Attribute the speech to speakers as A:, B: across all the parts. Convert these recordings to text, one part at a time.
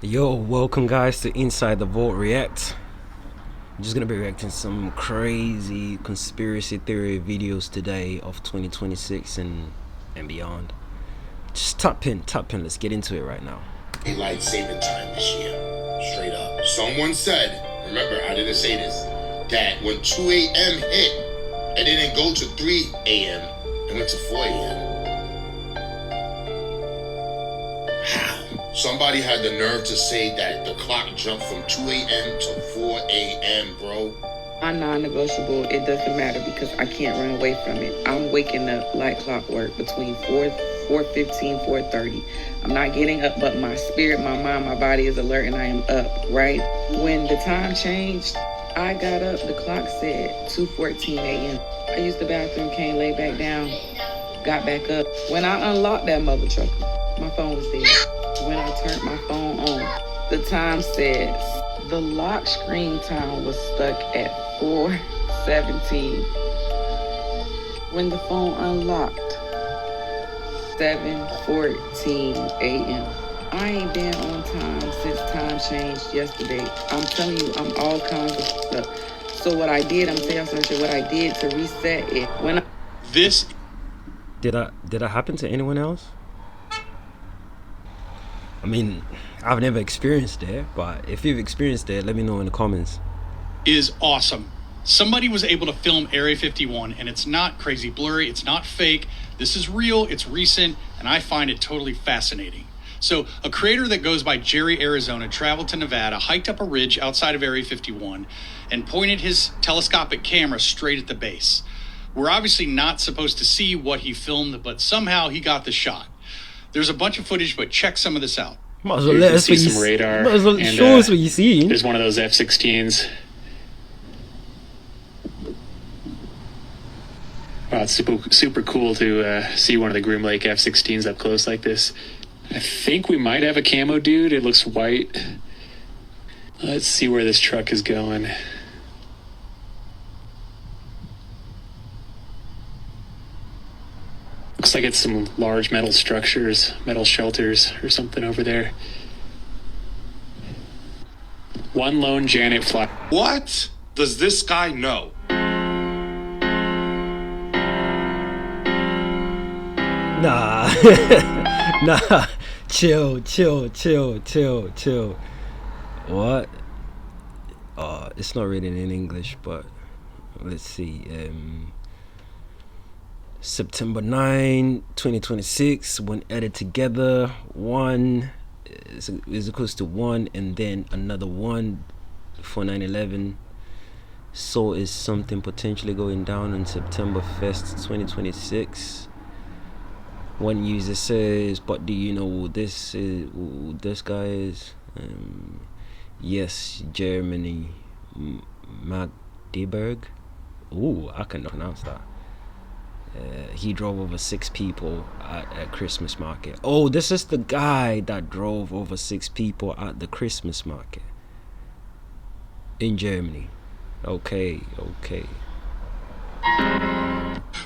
A: Yo, welcome guys to Inside the Vault React. I'm just gonna be reacting to some crazy conspiracy theory videos today of 2026 and beyond. Just tap in, let's get into it right now.
B: Daylight saving time this year. Straight up. Someone said, remember I didn't say this, that when 2 a.m. hit, it didn't go to 3 a.m. It went to 4 a.m. How? Somebody had the nerve to say that the clock jumped from 2 a.m. to 4 a.m., bro.
C: I'm non-negotiable. It doesn't matter because I can't run away from it. I'm waking up like clockwork between 4:15, 4:30. I'm not getting up, but my spirit, my mind, my body is alert and I am up, right? When the time changed, I got up, the clock said 2:14 a.m. I used the bathroom, came, laid back down, got back up. When I unlocked that mother trucker, my phone was dead. When I turned my phone on, the time says the lock screen time was stuck at 4:17. When the phone unlocked, 7:14 a.m. I ain't been on time since time changed yesterday. I'm telling you, I'm all kinds of stuff. So what I did, I'm telling you what I did to reset it. When
A: Did that happen to anyone else? I mean, I've never experienced it, but if you've experienced it, let me know in the comments.
D: Is awesome. Somebody was able to film Area 51, and it's not crazy blurry, it's not fake. This is real, it's recent, and I find it totally fascinating. So, a creator that goes by Jerry Arizona traveled to Nevada, hiked up a ridge outside of Area 51, and pointed his telescopic camera straight at the base. We're obviously not supposed to see what he filmed, but somehow he got the shot. There's a bunch of footage, but check some of this out.
A: Might as well let us see some radar. Might as well show us what you see.
E: There's one of those F-16s. Wow, it's super cool to see one of the Groom Lake F-16s up close like this. I think we might have a camo dude. It looks white. Let's see where this truck is going. Looks like it's some large metal structures, metal shelters or something over there. One lone Janet fly.
B: What does this guy know?
A: Nah. Nah. Chill. What? It's not written in English, but let's see. September 9, 2026, when added together, 1 is equals to 1, and then another 1 for 9/11. So is something potentially going down on September 1st, 2026. One user says, but do you know who this guy is? Yes, Germany. Magdeburg. Ooh, I can pronounce that. He drove over 6 people at a Christmas market. Oh, this is the guy that drove over 6 people at the Christmas market in Germany. Okay.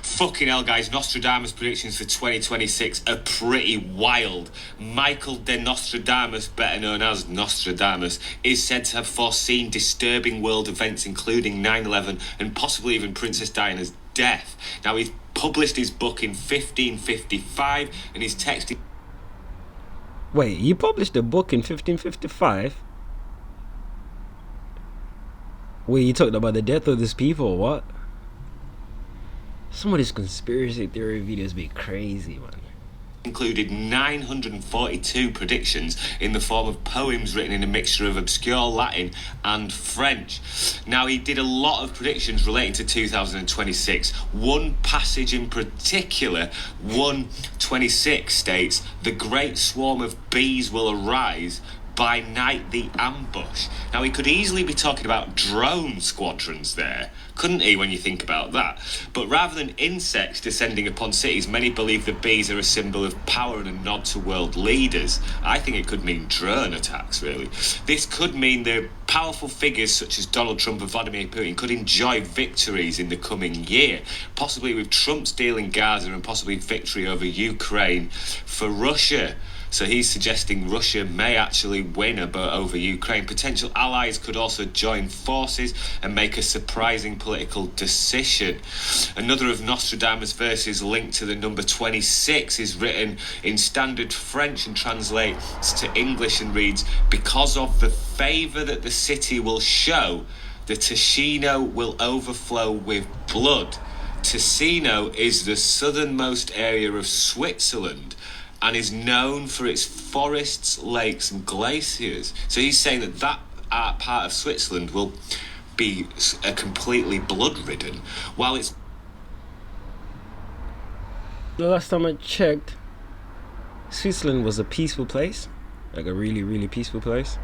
F: Fucking hell, guys, Nostradamus predictions for 2026 are pretty wild. Michael de Nostradamus, better known as Nostradamus, is said to have foreseen disturbing world events including 9/11 and possibly even Princess Diana's death. Now, he's published his book in 1555 and he's texting...
A: Wait, he published a book in 1555? Wait, you talking about the death of these people or what? Some of these conspiracy theory videos be crazy, man.
F: Included 942 predictions in the form of poems written in a mixture of obscure Latin and French. Now, he did a lot of predictions relating to 2026. One passage in particular, 1:26, states, "The great swarm of bees will arise. By night, the ambush." Now, he could easily be talking about drone squadrons there, couldn't he, when you think about that? But rather than insects descending upon cities, many believe that bees are a symbol of power and a nod to world leaders. I think it could mean drone attacks, really. This could mean that powerful figures such as Donald Trump and Vladimir Putin could enjoy victories in the coming year, possibly with Trump's deal in Gaza and possibly victory over Ukraine for Russia. So he's suggesting Russia may actually win over Ukraine. Potential allies could also join forces and make a surprising political decision. Another of Nostradamus' verses linked to the number 26 is written in standard French and translates to English and reads, "Because of the favour that the city will show, the Ticino will overflow with blood." Ticino is the southernmost area of Switzerland and is known for its forests, lakes and glaciers. So he's saying that part of Switzerland will be completely blood-ridden, while it's...
A: The last time I checked, Switzerland was a peaceful place, like a really, really peaceful place.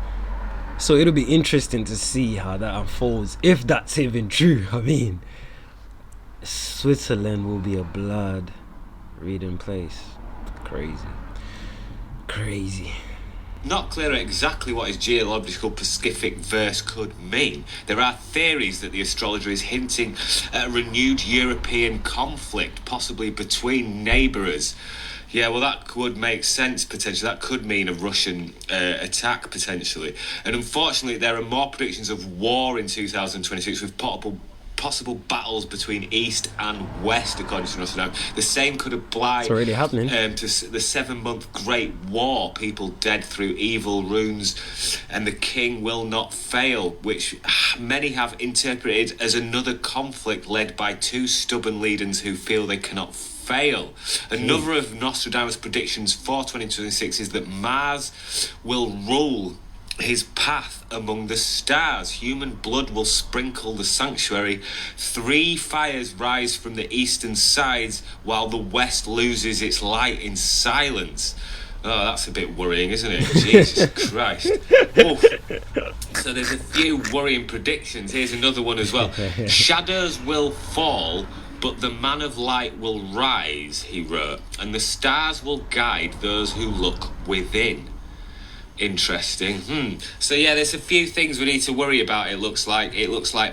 A: So it'll be interesting to see how that unfolds, if that's even true. I mean, Switzerland will be a blood-ridden place. Crazy.
F: Not clear exactly what his geological Pacific verse could mean. There are theories that the astrologer is hinting at a renewed European conflict, possibly between neighbours. Yeah, well, that could make sense, potentially. That could mean a Russian attack, potentially. And unfortunately, there are more predictions of war in 2026 with possible battles between East and West, according to Nostradamus. The same could apply
A: it's already happening.
F: To the 7-month Great War, people dead through evil runes, and the king will not fail, which many have interpreted as another conflict led by two stubborn leaders who feel they cannot fail. Another of Nostradamus' predictions for 2026 is that Mars will rule his path among the stars. Human blood will sprinkle the sanctuary. 3 fires rise from the eastern sides while the west loses its light in silence. Oh, that's a bit worrying, isn't it? Jesus Christ. Oof. So there's a few worrying predictions. Here's another one as well. Shadows will fall, but the man of light will rise, he wrote, and the stars will guide those who look within. Interesting. So yeah, there's a few things we need to worry about. It looks like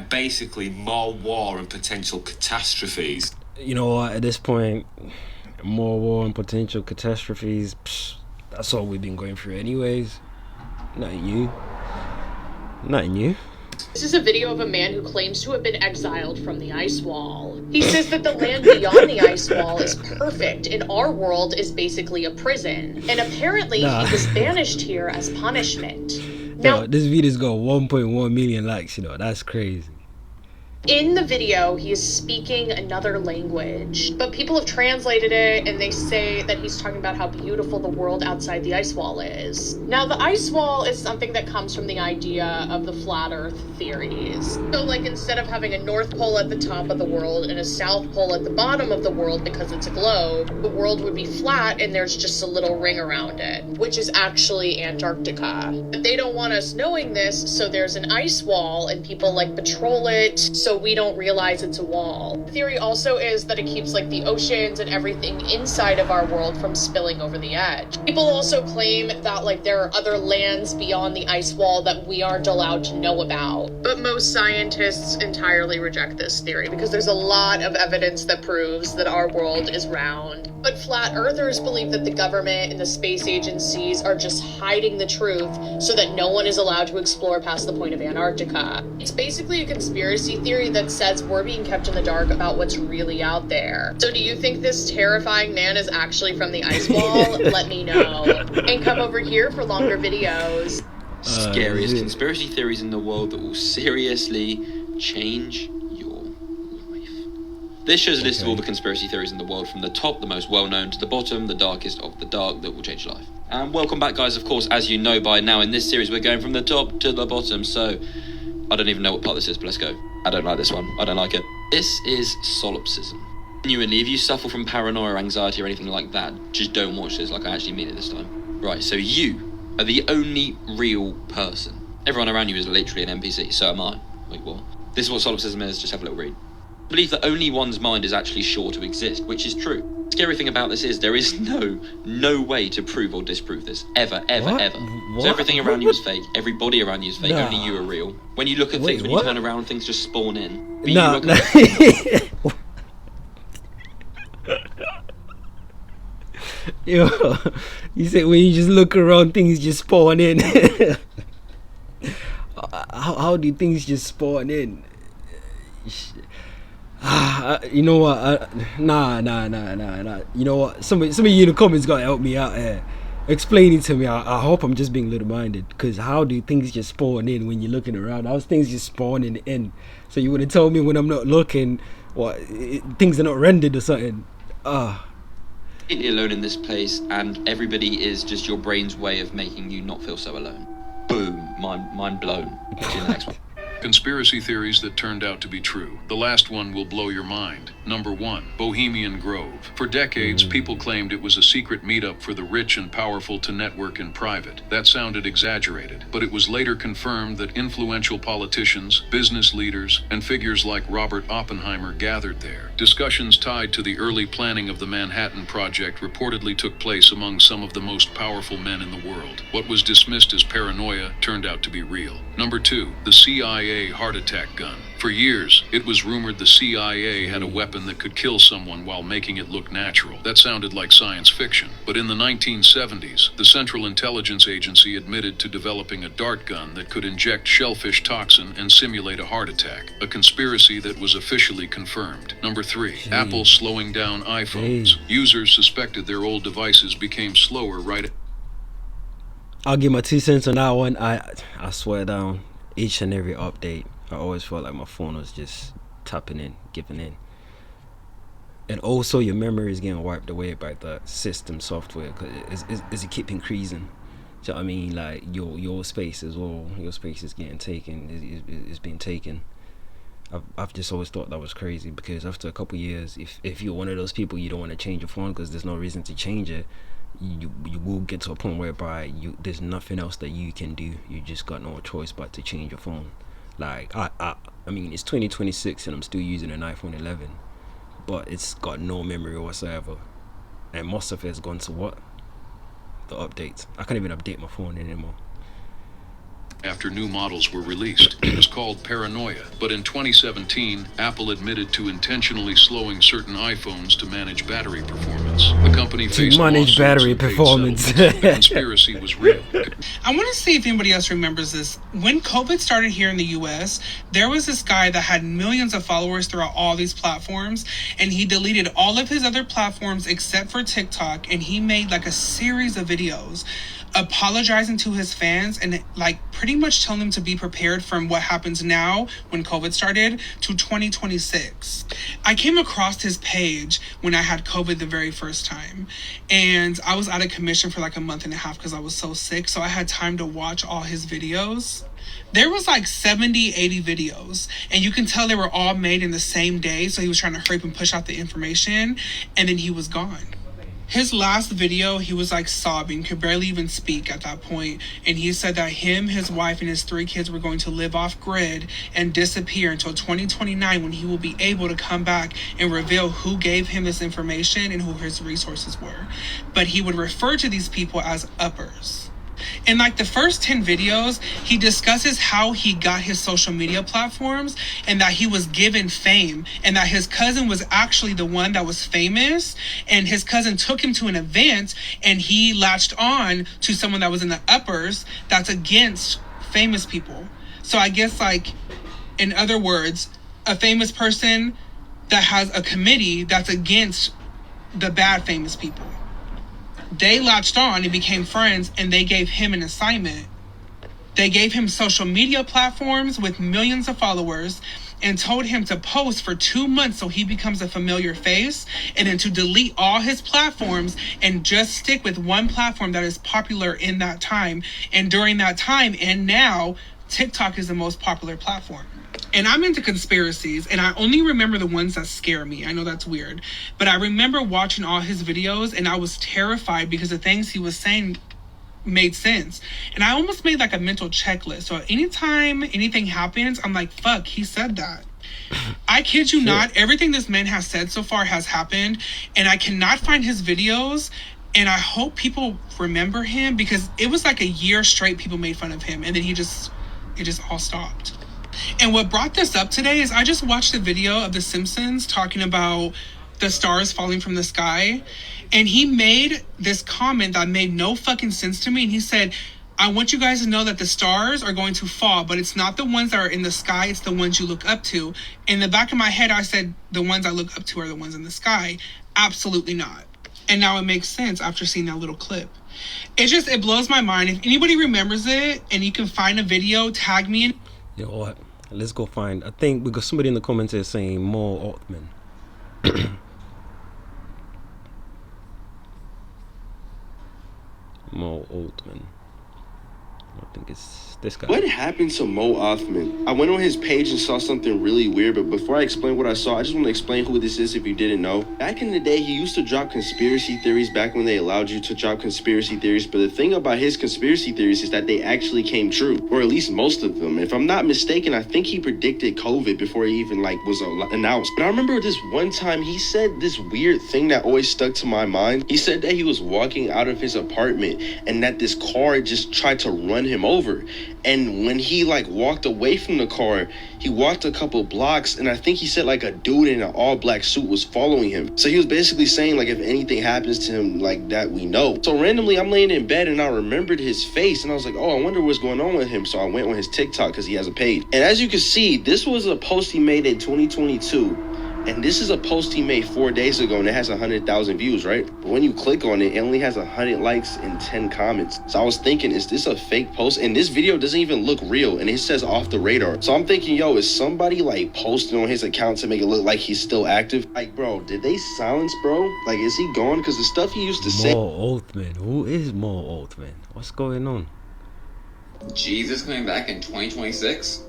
F: basically more war and potential catastrophes.
A: You know what, at this point, more war and potential catastrophes, that's all we've been going through anyways. Nothing new.
G: This is a video of a man who claims to have been exiled from the ice wall. He says that the land beyond the ice wall is perfect and our world is basically a prison. And apparently he was banished here as punishment. Now,
A: this video's got 1.1 million likes, that's crazy.
G: in the video, he is speaking another language, but people have translated it and they say that he's talking about how beautiful the world outside the ice wall is. Now, the ice wall is something that comes from the idea of the flat earth theories. So, like, instead of having a North Pole at the top of the world and a South Pole at the bottom of the world because it's a globe, the world would be flat and there's just a little ring around it, which is actually Antarctica. But they don't want us knowing this, so there's an ice wall and people, like, patrol it so we don't realize it's a wall. The theory also is that it keeps, like, the oceans and everything inside of our world from spilling over the edge. People also claim that, like, there are other lands beyond the ice wall that we aren't allowed to know about. But most scientists entirely reject this theory because there's a lot of evidence that proves that our world is round. But flat earthers believe that the government and the space agencies are just hiding the truth so that no one is allowed to explore past the point of Antarctica. It's basically a conspiracy theory that says we're being kept in the dark about what's really out there. So do you think this terrifying man is actually from the ice wall? Let me know. And come over here for longer videos.
H: Scariest conspiracy theories in the world that will seriously change your life. This shows a list of all the conspiracy theories in the world, from the top, the most well-known, to the bottom, the darkest of the dark, that will change your life. And welcome back, guys. Of course, as you know by now, in this series we're going from the top to the bottom, so I don't even know what part this is, but let's go. I don't like this one. I don't like it. This is solipsism. Genuinely, if you suffer from paranoia, anxiety, or anything like that, just don't watch this. Like, I actually mean it this time. Right, so you are the only real person. Everyone around you is literally an NPC, so am I. Wait, what? This is what solipsism is, just have a little read. Believe that only one's mind is actually sure to exist, which is true. The scary thing about this is there is no way to prove or disprove this. Ever. So everything around you is fake, everybody around you is fake, only you are real. When you look at things, when you turn around, things just spawn in.
A: Yo, you said when you just look around, things just spawn in. How do things just spawn in? You know what? Nah. You know what? Some of you in the comments gotta help me out here. Explain it to me. I hope I'm just being little-minded. Because how do things just spawn in when you're looking around? How's things just spawning in? So you would have told me when I'm not looking, what things are not rendered or something.
H: Completely alone in this place, and everybody is just your brain's way of making you not feel so alone. Boom, mind blown. See you in the next one.
I: Conspiracy theories that turned out to be true. The last one will blow your mind. Number 1, Bohemian Grove. For decades, people claimed it was a secret meetup for the rich and powerful to network in private. That sounded exaggerated, but it was later confirmed that influential politicians, business leaders, and figures like Robert Oppenheimer gathered there. Discussions tied to the early planning of the Manhattan Project reportedly took place among some of the most powerful men in the world. What was dismissed as paranoia turned out to be real. Number 2, the CIA heart attack gun. For years, it was rumored the CIA had a weapon that could kill someone while making it look natural. That sounded like science fiction. But in the 1970s, the Central Intelligence Agency admitted to developing a dart gun that could inject shellfish toxin and simulate a heart attack. A conspiracy that was officially confirmed. Number 3, Apple slowing down iPhones. Users suspected their old devices became slower right.
A: I'll give my 2 cents on that one. I swear down, each and every update, I always felt like my phone was just tapping in, giving in. And also your memory is getting wiped away by the system software, because it keep increasing. Do you know what I mean? Like your space as well, your space is getting taken, is being taken. I've just always thought that was crazy, because after a couple years, if you're one of those people, you don't want to change your phone because there's no reason to change it, you will get to a point whereby there's nothing else that you can do. You just got no choice but to change your phone. Like I mean, it's 2026 and I'm still using an iPhone 11, but it's got no memory whatsoever, and most of it has gone to what? The updates. I can't even update my phone anymore.
I: After new models were released. It was called paranoia. But in 2017, Apple admitted to intentionally slowing certain iPhones to manage battery performance. The company faced
A: manage battery performance.
I: The conspiracy was real.
J: I want to see if anybody else remembers this. When COVID started here in the US, there was this guy that had millions of followers throughout all these platforms, and he deleted all of his other platforms except for TikTok, and he made like a series of videos apologizing to his fans and like pretty much telling them to be prepared from what happens now when COVID started to 2026. I came across his page when I had COVID the very first time, and I was out of commission for like a month and a half because I was so sick, so I had time to watch all his videos. There was like 70, 80 videos, and you can tell they were all made in the same day, so he was trying to hurry up and push out the information, and then he was gone. His last video, he was like sobbing, could barely even speak at that point, and he said that him, his wife, and his 3 kids were going to live off grid and disappear until 2029, when he will be able to come back and reveal who gave him this information and who his resources were. But he would refer to these people as uppers. In like the first 10 videos, he discusses how he got his social media platforms and that he was given fame, and that his cousin was actually the one that was famous, and his cousin took him to an event and he latched on to someone that was in the uppers that's against famous people. So I guess, like, in other words, a famous person that has a committee that's against the bad famous people. They latched on and became friends, and they gave him an assignment. They gave him social media platforms with millions of followers and told him to post for 2 months so he becomes a familiar face, and then to delete all his platforms and just stick with one platform that is popular in that time. And during that time and now, TikTok is the most popular platform. And I'm into conspiracies, and I only remember the ones that scare me. I know that's weird, but I remember watching all his videos, and I was terrified because the things he was saying made sense. And I almost made like a mental checklist. So anytime anything happens, I'm like, fuck, he said that. I kid you not, everything this man has said so far has happened, and I cannot find his videos. And I hope people remember him, because it was like a year straight people made fun of him, and then it just all stopped. And what brought this up today is I just watched a video of The Simpsons talking about the stars falling from the sky. And he made this comment that made no fucking sense to me. And he said, I want you guys to know that the stars are going to fall, but it's not the ones that are in the sky, it's the ones you look up to. In the back of my head, I said, the ones I look up to are the ones in the sky. Absolutely not. And now it makes sense after seeing that little clip. It blows my mind. If anybody remembers it and you can find a video, tag me in.
A: You know what? Let's go find. I think we got somebody in the comments here saying more Altman. Mo Altman. I think it's this guy.
K: What happened to Mo Othman? I went on his page and saw something really weird, but before I explain what I saw, I just want to explain who this is if you didn't know. Back in the day, he used to drop conspiracy theories back when they allowed you to drop conspiracy theories, but the thing about his conspiracy theories is that they actually came true, or at least most of them. If I'm not mistaken, I think he predicted COVID before he even was announced. But I remember this one time he said this weird thing that always stuck to my mind. He said that he was walking out of his apartment and that this car just tried to run him over. And when he walked away from the car, he walked a couple blocks, and I think he said a dude in an all-black suit was following him. So he was basically saying if anything happens to him that we know. So randomly I'm laying in bed and I remembered his face, and I was like, oh, I wonder what's going on with him. So I went on his TikTok because he has a page. And as you can see, this was a post he made in 2022. And this is a post he made 4 days ago, and it has 100,000 views, right? But when you click on it, it only has 100 likes and 10 comments. So I was thinking, is this a fake post? And this video doesn't even look real, and it says off the radar. So I'm thinking, yo, is somebody posting on his account to make it look like he's still active? Bro, did they silence, bro? Is he gone? Because the stuff he used to say.
A: Mo Altman. Who is Mo Altman? What's going on?
H: Jesus coming back in 2026?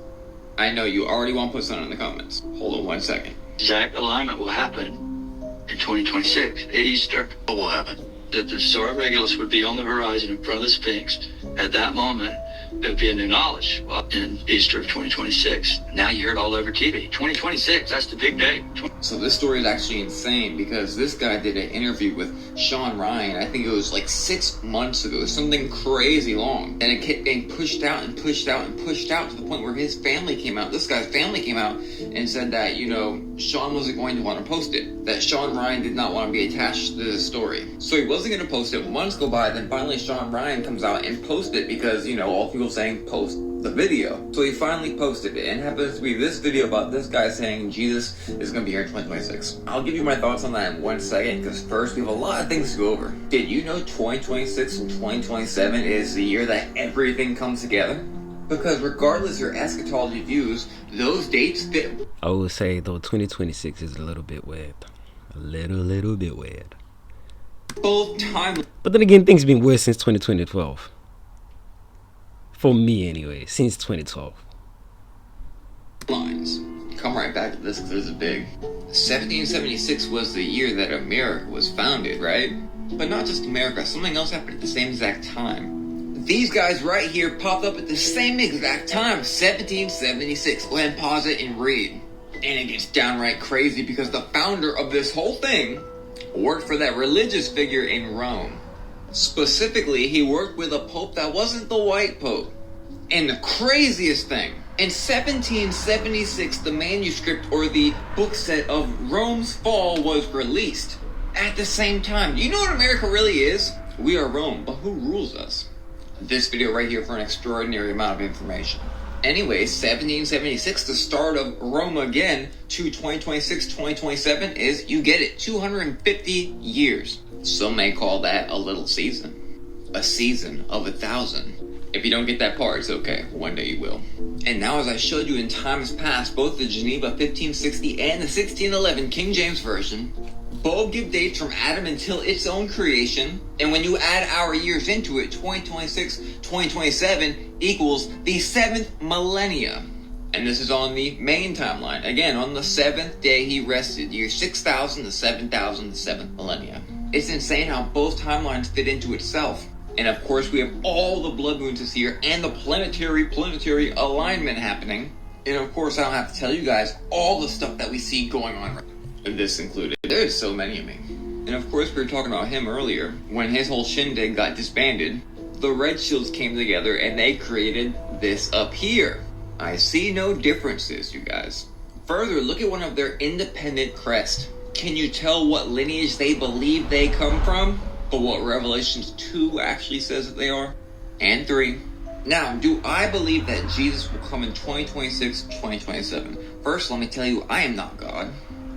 H: I know you already want to put something in the comments. Hold on 1 second.
L: Exact alignment will happen in 2026 at Easter. What will happen? That the Solar Regulus would be on the horizon in front of the Sphinx. At that moment, there would be a new knowledge in Easter of 2026. Now you hear it all over TV. 2026, that's the big day.
H: So this story is actually insane because this guy did an interview with Sean Ryan. I think it was 6 months ago, something crazy long. And it kept getting pushed out and pushed out and pushed out to the point where his family came out. This guy's family came out and said that, Sean wasn't going to want to post it. That Sean Ryan did not want to be attached to this story. So he wasn't going to post it. Months go by, then finally Sean Ryan comes out and posts it because, all people saying post the video. So he finally posted it, and it happens to be this video about this guy saying Jesus is going to be here in 2026. I'll give you my thoughts on that in 1 second, because first we have a lot of things to go over. Did you know 2026 and 2027 is the year that everything comes together? Because regardless of your eschatology views, those dates fit.
A: I would say though 2026 is a little bit weird. A little bit weird.
H: Both time.
A: But then again, things have been worse since 2012. For me anyway, since 2012.
H: Lines. Come right back to this because this is big. 1776 was the year that America was founded, right? But not just America, something else happened at the same exact time. These guys right here popped up at the same exact time, 1776. Go ahead and pause it and read. And it gets downright crazy because the founder of this whole thing worked for that religious figure in Rome. Specifically, he worked with a pope that wasn't the white pope. And the craziest thing, in 1776, the manuscript or the book set of Rome's fall was released. At the same time, you know what America really is? We are Rome, but who rules us? This video right here for an extraordinary amount of information. Anyway, 1776, the start of Rome again, to 2026, 2027 is, you get it, 250 years. Some may call that a little season. A season of 1,000. If you don't get that part, it's okay. One day you will. And now, as I showed you in times past, both the Geneva 1560 and the 1611 King James Version both give dates from Adam until its own creation. And when you add our years into it, 2026, 2027 equals the 7th millennia. And this is on the main timeline. Again, on the 7th day he rested, year 6,000 to 7,000, the 7th millennia. It's insane how both timelines fit into itself. And of course we have all the blood moons this year and the planetary alignment happening. And of course I don't have to tell you guys all the stuff that we see going on right now. This included. There's so many of me. And of course we were talking about him earlier. When his whole shindig got disbanded, the Red Shields came together and they created this up here. I see no differences, you guys. Further, look at one of their independent crests.
M: can you tell what lineage they believe they come from, but what Revelations 2 actually says that they are? And 3. Now, do I believe that Jesus will come in 2026, 2027? First, let me tell you, I am not God.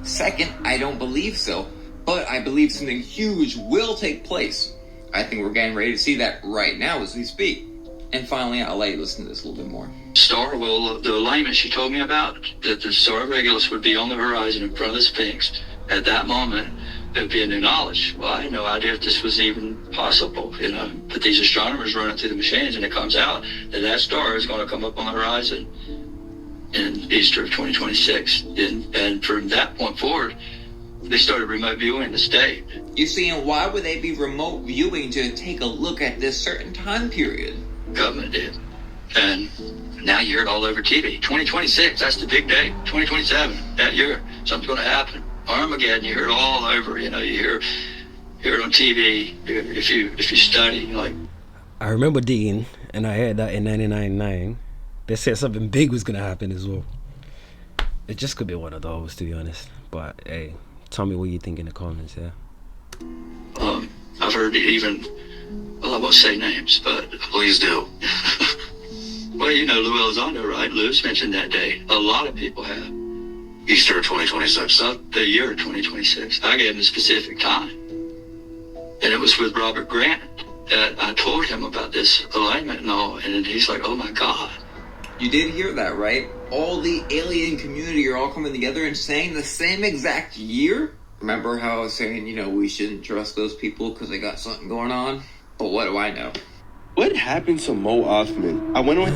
M: Second, I don't believe so, but I believe something huge will take place. I think we're getting ready to see that right now as we speak. And finally, I'll let you listen to this a little bit more.
L: Star, well, the alignment she told me about, that the Star of Regulus would be on the horizon in front of the Sphinx. At that moment, there'd be a new knowledge. Well, I had no idea if this was even possible, you know. But these astronomers running through the machines, and it comes out that that star is going to come up on the horizon in Easter of 2026. And from that point forward, they started remote viewing the state.
M: You see, and why would they be remote viewing to take a look at this certain time period?
L: Government did. And now you hear it all over TV. 2026, that's the big day. 2027, that year, something's going to happen. Armageddon, you hear it all over. You know, you hear it on TV. If you study, like.
A: I remember digging, and I heard that in 99.9, they said something big was gonna happen as well. It just could be one of those, to be honest. But hey, tell me what you think in the comments, yeah.
L: I've heard even. Well, I won't say names, but please do. Well, you know Lou Elizondo, right? Lou's mentioned that date. A lot of people have. Easter 2026. The year 2026. I gave him a specific time. And it was with Robert Grant that I told him about this alignment and all. And he's like, oh my God.
M: You did hear that, right? All the alien community are all coming together and saying the same exact year? Remember how I was saying, you know, we shouldn't trust those people because they got something going on? But what do I know?
K: What happened to Mo Othman? I went on...